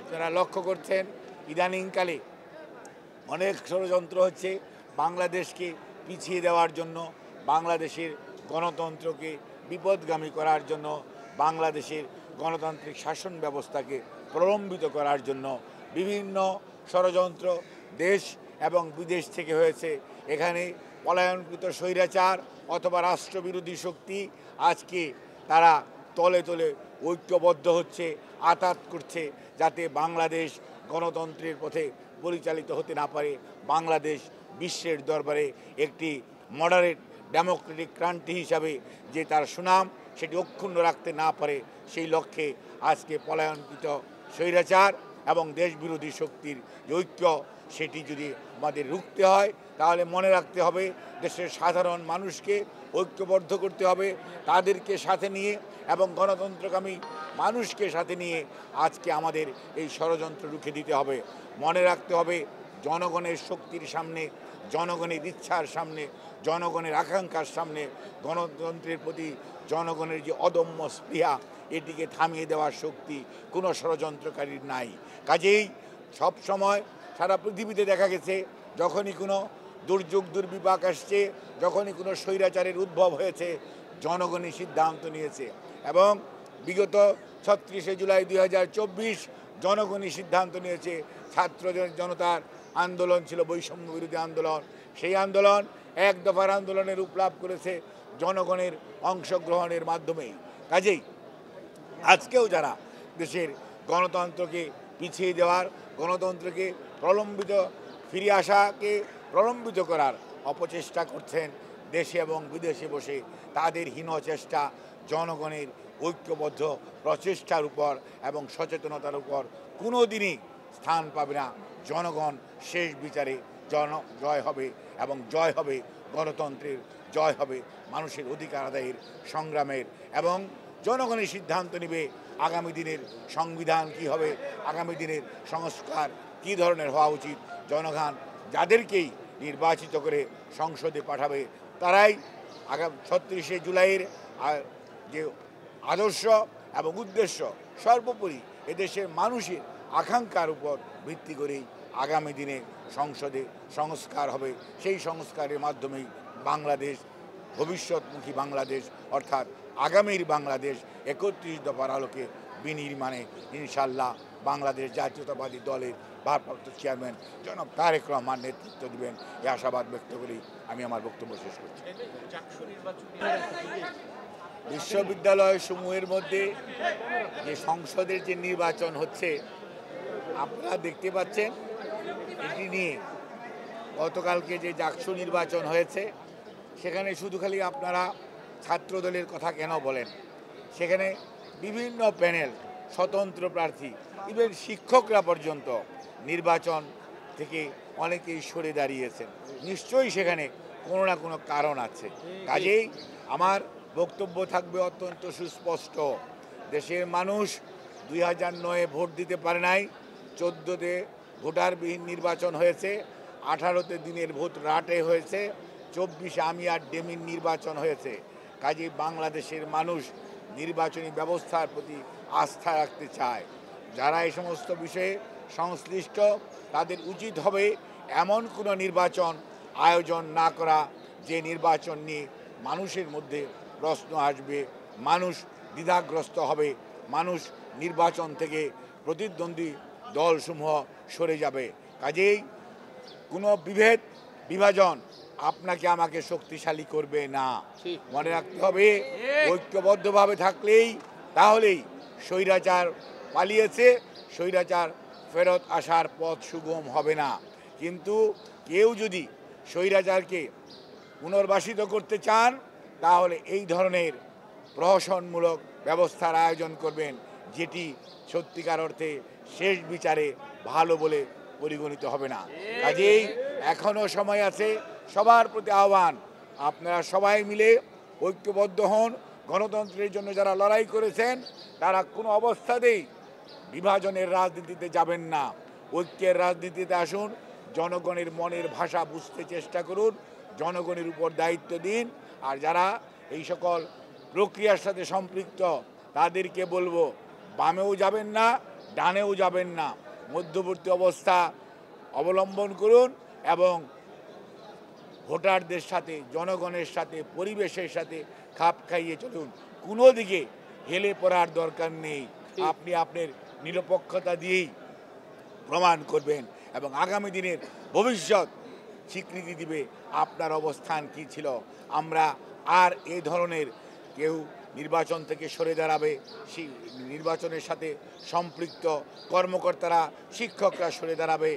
আপনারা লক্ষ্য করছেন ইদানিংকালে অনেক ষড়যন্ত্র হচ্ছে বাংলাদেশকে পিছিয়ে দেওয়ার জন্য, বাংলাদেশের গণতন্ত্রকে বিপদগামী করার জন্য, বাংলাদেশের গণতান্ত্রিক শাসন ব্যবস্থাকে প্রলম্বিত করার জন্য বিভিন্ন ষড়যন্ত্র দেশ এবং বিদেশ থেকে হয়েছে। এখানে পলায়নকৃত স্বৈরাচার অথবা রাষ্ট্রবিরোধী শক্তি আজকে তারা তলে তলে ঐক্যবদ্ধ হচ্ছে, আঘাত করছে, যাতে বাংলাদেশ গণতন্ত্রের পথে পরিচালিত হতে না পারে, বাংলাদেশ বিশ্বের দরবারে একটি মডারেট ডেমোক্রেটিক কান্ট্রি হিসাবে যে তার সুনাম সেটি অক্ষুণ্ণ রাখতে না পারে, সেই লক্ষ্যে আজকে পলায়নকৃত স্বৈরাচার এবং দেশবিরোধী শক্তির যে ঐক্য সেটি যদি আমাদের রুখতে হয় তাহলে মনে রাখতে হবে দেশের সাধারণ মানুষকে ঐক্যবদ্ধ করতে হবে, তাদেরকে সাথে নিয়ে এবং গণতন্ত্রকামী মানুষকে সাথে নিয়ে আজকে আমাদের এই ষড়যন্ত্র রুখে দিতে হবে। মনে রাখতে হবে জনগণের শক্তির সামনে, জনগণের ইচ্ছার সামনে, জনগণের আকাঙ্ক্ষার সামনে গণতন্ত্রের প্রতি জনগণের যে অদম্য স্পৃহা এটিকে থামিয়ে দেওয়ার শক্তি কোনো ষড়যন্ত্রকারীর নাই। কাজেই সব সময় সারা পৃথিবীতে দেখা গেছে যখনই কোনো দুর্যোগ দুর্বিপাক আসছে, যখনই কোনো স্বৈরাচারের উদ্ভব হয়েছে, জনগণই সিদ্ধান্ত নিয়েছে এবং বিগত ৩৬শে জুলাই ২০২৪ জনগণই সিদ্ধান্ত নিয়েছে। ছাত্র জনতার আন্দোলন ছিল বৈষম্য বিরোধী আন্দোলন, সেই আন্দোলন এক দফার আন্দোলনের রূপ লাভ করেছে জনগণের অংশগ্রহণের মাধ্যমেই। কাজেই আজকেও যারা দেশের গণতন্ত্রকে পিছিয়ে দেওয়ার, গণতন্ত্রকে প্রলম্বিত ফিরে আসাকে প্রলম্বিত করার অপচেষ্টা করছেন দেশে এবং বিদেশে বসে, তাদের হীন চেষ্টা জনগণের ঐক্যবদ্ধ প্রচেষ্টার উপর এবং সচেতনতার উপর কোনো দিনই স্থান পাবে না। জনগণ শেষ বিচারে জয় হবে এবং জয় হবে গণতন্ত্রের, জয় হবে মানুষের অধিকার আদায়ের সংগ্রামের, এবং জনগণের সিদ্ধান্ত নেবে আগামী দিনের সংবিধান কি হবে, আগামী দিনের সংস্কার কী ধরনের হওয়া উচিত। জনগণ যাদেরকেই নির্বাচিত করে সংসদে পাঠাবে তারাই আগামী ৩৬শে জুলাইয়ের যে আদর্শ এবং উদ্দেশ্য সর্বোপরি এদেশের মানুষের আকাঙ্ক্ষার উপর ভিত্তি করেই আগামী দিনে সংসদে সংস্কার হবে। সেই সংস্কারের মাধ্যমেই বাংলাদেশ, ভবিষ্যৎমুখী বাংলাদেশ অর্থাৎ আগামীর বাংলাদেশ ৩১ দফার আলোকে বিনির্মাণে ইনশাল্লাহ বাংলাদেশ জাতীয়তাবাদী দলের ভারপ্রাপ্ত চেয়ারম্যান জনাব তারেক রহমান নেতৃত্ব দেবেন, এই আশাবাদ ব্যক্ত করেই আমি আমার বক্তব্য শেষ করছি। বিশ্ববিদ্যালয় সমূহের মধ্যে যে সংসদের যে নির্বাচন হচ্ছে আপনারা দেখতে পাচ্ছেন, এটি নিয়ে গতকালকে যে জাকসু নির্বাচন হয়েছে সেখানে শুধু খালি আপনারা ছাত্রদলের কথা কেন বলেন, সেখানে বিভিন্ন প্যানেল, স্বতন্ত্র প্রার্থী, ইভেন শিক্ষকরা পর্যন্ত নির্বাচন থেকে অনেকেই সরে দাঁড়িয়েছেন। নিশ্চয়ই সেখানে কোনো না কোনো কারণ আছে। কাজেই আমার বক্তব্য থাকবে অত্যন্ত সুস্পষ্ট। দেশের মানুষ ২০০৯-এ ভোট দিতে পারে নাই, ১৪তে ভোটারবিহীন নির্বাচন হয়েছে, 18তে দিনের ভোট রাটে হয়েছে, 24-এ আমি আর ডেমির নির্বাচন হয়েছে। কাজেই বাংলাদেশের মানুষ নির্বাচনী ব্যবস্থার প্রতি আস্থা রাখতে চায়। যারা এই সমস্ত বিষয়ে সংশ্লিষ্ট তাদের উচিত হবে এমন কোনো নির্বাচন আয়োজন না করা যে নির্বাচন নিয়ে মানুষের মধ্যে প্রশ্ন আসবে, মানুষ দ্বিধাগ্রস্ত হবে, মানুষ নির্বাচন থেকে প্রতিদ্বন্দ্বী দলসমূহ সরে যাবে। কাজেই কোনো বিভাজন আপনাকে আমাকে শক্তিশালী করবে না। মনে রাখতে হবে ঐক্যবদ্ধভাবে থাকলেই তাহলেই স্বৈরাচার পালিয়েছে, স্বৈরাচার ফেরত আসার পথ সুগম হবে না। কিন্তু কেউ যদি স্বৈরাচারকে পুনর্বাসিত করতে চান তাহলে এই ধরনের প্রহসনমূলক ব্যবস্থার আয়োজন করবেন, যেটি সত্যিকার অর্থে শেষ বিচারে ভালো বলে পরিগণিত হবে না। কাজেই এখনও সময় আছে। সবার প্রতি আহ্বান, আপনারা সবাই মিলে ঐক্যবদ্ধ হন। গণতন্ত্রের জন্য যারা লড়াই করেছেন তারা কোনো অবস্থাতেই বিভাজনের রাজনীতিতে যাবেন না, ঐক্যের রাজনীতিতে আসুন। জনগণের মনের ভাষা বুঝতে চেষ্টা করুন, জনগণের উপর দায়িত্ব দিন। আর যারা এই সকল প্রক্রিয়ার সাথে সম্পৃক্ত তাদেরকে বলবো বামেও যাবেন না, ডানেও যাবেন না, মধ্যবর্তী অবস্থা অবলম্বন করুন এবং ভোটারদের সাথে, জনগণের সাথে, পরিবেশের সাথে খাপ খাইয়ে চলুন। কোনো দিকে হেলে পড়ার দরকার নেই। আপনি আপনার নিরপেক্ষতা দিয়েই প্রমাণ করবেন এবং আগামী দিনের ভবিষ্যৎ স্বীকৃতি দিবে আপনার অবস্থান কি ছিল। আমরা আর এই ধরনের কেউ নির্বাচন থেকে সরে দাঁড়াবে, নির্বাচনের সাথে সম্পৃক্ত কর্মকর্তারা, শিক্ষকরা সরে দাঁড়াবে।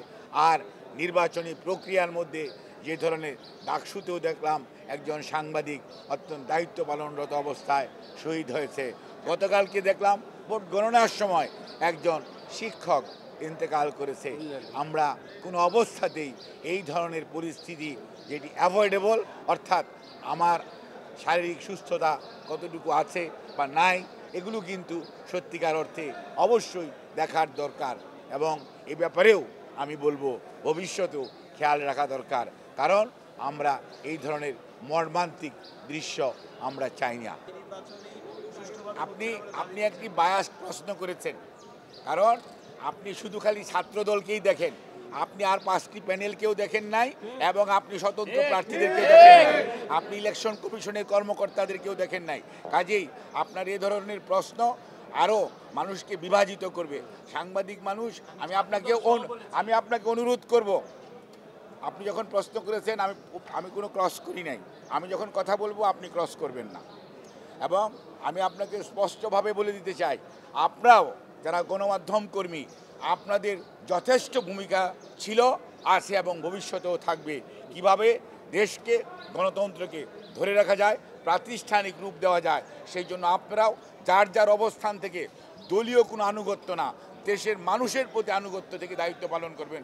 আর নির্বাচনী প্রক্রিয়ার মধ্যে যে ধরনের ডাকসুতেও দেখলাম একজন সাংবাদিক অত্যন্ত দায়িত্ব পালনরত অবস্থায় শহীদ হয়েছে। গতকালকে দেখলাম ভোট গণনার সময় একজন শিক্ষক ইন্তেকাল করেছে। আমরা কোনো অবস্থাতেই এই ধরনের পরিস্থিতি যেটি অ্যাভয়েডেবল, অর্থাৎ আমার শারীরিক সুস্থতা কতটুকু আছে বা নাই, এগুলো কিন্তু সত্যিকার অর্থে অবশ্যই দেখার দরকার এবং এ ব্যাপারেও আমি বলবো ভবিষ্যতেও খেয়াল রাখা দরকার, কারণ আমরা এই ধরনের মর্মান্তিক দৃশ্য আমরা চাই না। আপনি একটি বায়াস প্রশ্ন করেছেন, কারণ আপনি শুধু খালি ছাত্রদলকেই দেখেন, আপনি আর 5টি প্যানেলকেও দেখেন নাই এবং আপনি স্বতন্ত্র প্রার্থীদেরকেও দেখেন নাই, আপনি ইলেকশন কমিশনের কর্মকর্তাদেরকেও দেখেন নাই। কাজেই আপনার এ ধরনের প্রশ্ন আরও মানুষকে বিভাজিত করবে। সাংবাদিক মানুষ, আমি আপনাকে অনুরোধ করব, আপনি যখন প্রশ্ন করেছেন আমি কোনো ক্রস করি নাই। আমি যখন কথা বলবো আপনি ক্রস করবেন না। এবং আমি আপনাকে স্পষ্টভাবে বলে দিতে চাই, আপনারাও যারা গণমাধ্যম কর্মী, আপনাদের যথেষ্ট ভূমিকা ছিল, আছে এবং ভবিষ্যতেও থাকবে। কিভাবে দেশকে, গণতন্ত্রকে ধরে রাখা যায়, প্রাতিষ্ঠানিক রূপ দেওয়া যায়, সেই জন্য আপনারাও যার যার অবস্থান থেকে দলীয় কোনো আনুগত্য না, দেশের মানুষের প্রতি আনুগত্য থেকে দায়িত্ব পালন করবেন।